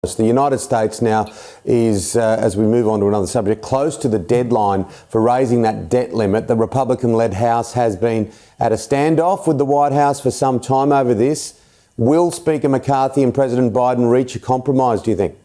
The United States now is, as we move on to another subject, close to the deadline for raising that debt limit. The Republican-led House has been at a standoff with the White House for some time over this. Will Speaker McCarthy and President Biden reach a compromise, do you think?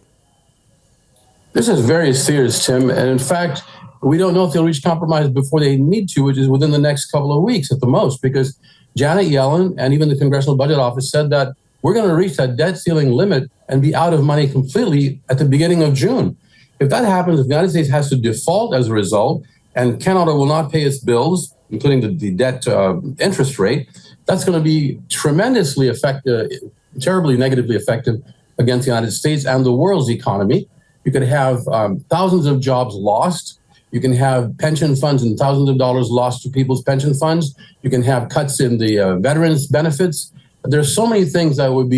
This is very serious, Tim. And in fact, we don't know if they'll reach compromise before they need to, which is within the next couple of weeks at the most, because Janet Yellen and even the Congressional Budget Office said that we're going to reach that debt ceiling limit and be out of money completely at the beginning of June. If that happens, if the United States has to default as a result and cannot or will not pay its bills, including the debt interest rate, that's going to be tremendously effective, terribly negatively effective against the United States and the world's economy. You could have thousands of jobs lost. You can have pension funds and thousands of dollars lost to people's pension funds. You can have cuts in the veterans' benefits. There's so many things that would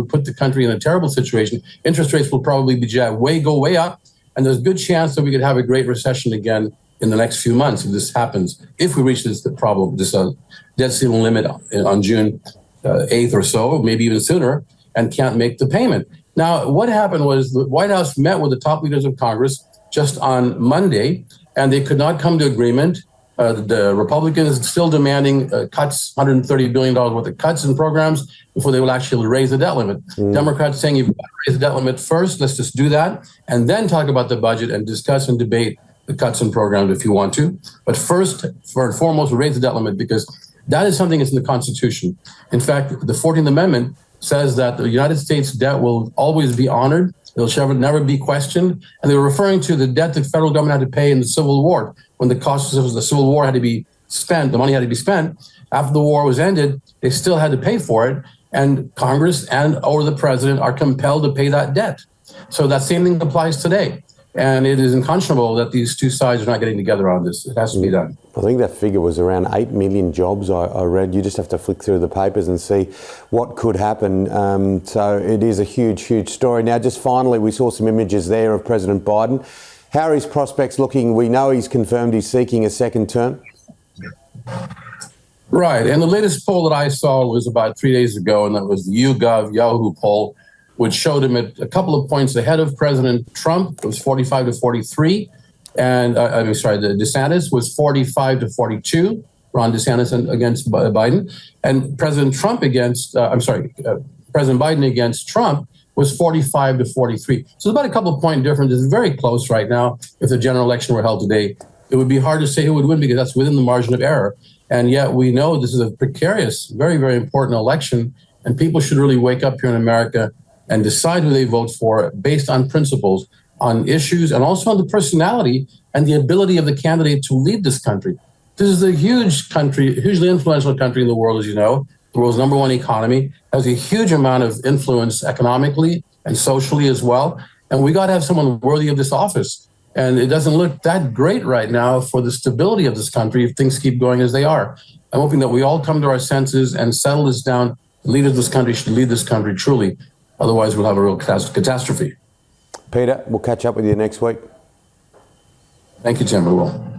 put the country in a terrible situation. Interest rates will probably be go way up, and there's a good chance that we could have a great recession again in the next few months if this happens. If we reach this debt ceiling limit on June 8th or so, maybe even sooner, and can't make the payment. Now, what happened was the White House met with the top leaders of Congress just on Monday, and they could not come to agreement. The Republicans still demanding cuts, $130 billion worth of cuts in programs before they will actually raise the debt limit. Democrats saying you've got to raise the debt limit first, let's just do that, and then talk about the budget and discuss and debate the cuts in programs if you want to. But first and foremost, raise the debt limit, because that is something that's in the Constitution. In fact, the 14th Amendment says that the United States debt will always be honored. It'll never be questioned. And they were referring to the debt the federal government had to pay in the Civil War. When the costs of the Civil War had to be spent, the money had to be spent. After the war was ended, they still had to pay for it. And Congress or the president are compelled to pay that debt. So that same thing applies today. And it is unconscionable that these two sides are not getting together on this. It has to be done. I think that figure was around 8 million jobs I read. You just have to flick through the papers and see what could happen. So it is a huge, huge story. Now, just finally, we saw some images there of President Biden. How are his prospects looking? We know he's confirmed he's seeking a second term. Right. And the latest poll that I saw was about 3 days ago, and that was the YouGov Yahoo poll, which showed him at a couple of points ahead of President Trump. It was 45 to 43. And the DeSantis was 45 to 42. Ron DeSantis against Biden. And President Biden against Trump was 45 to 43. So it's about a couple of point difference. It's very close right now. If the general election were held today, it would be hard to say who would win, because that's within the margin of error. And yet we know this is a precarious, very, very important election. And people should really wake up here in America and decide who they vote for based on principles, on issues, and also on the personality and the ability of the candidate to lead this country. This is a huge country, hugely influential country in the world, as you know. The world's #1 economy, has a huge amount of influence economically and socially as well. And we got to have someone worthy of this office. And it doesn't look that great right now for the stability of this country if things keep going as they are. I'm hoping that we all come to our senses and settle this down. The leaders of this country should lead this country truly. Otherwise, we'll have a real catastrophe. Peter, we'll catch up with you next week. Thank you, Tim. We will.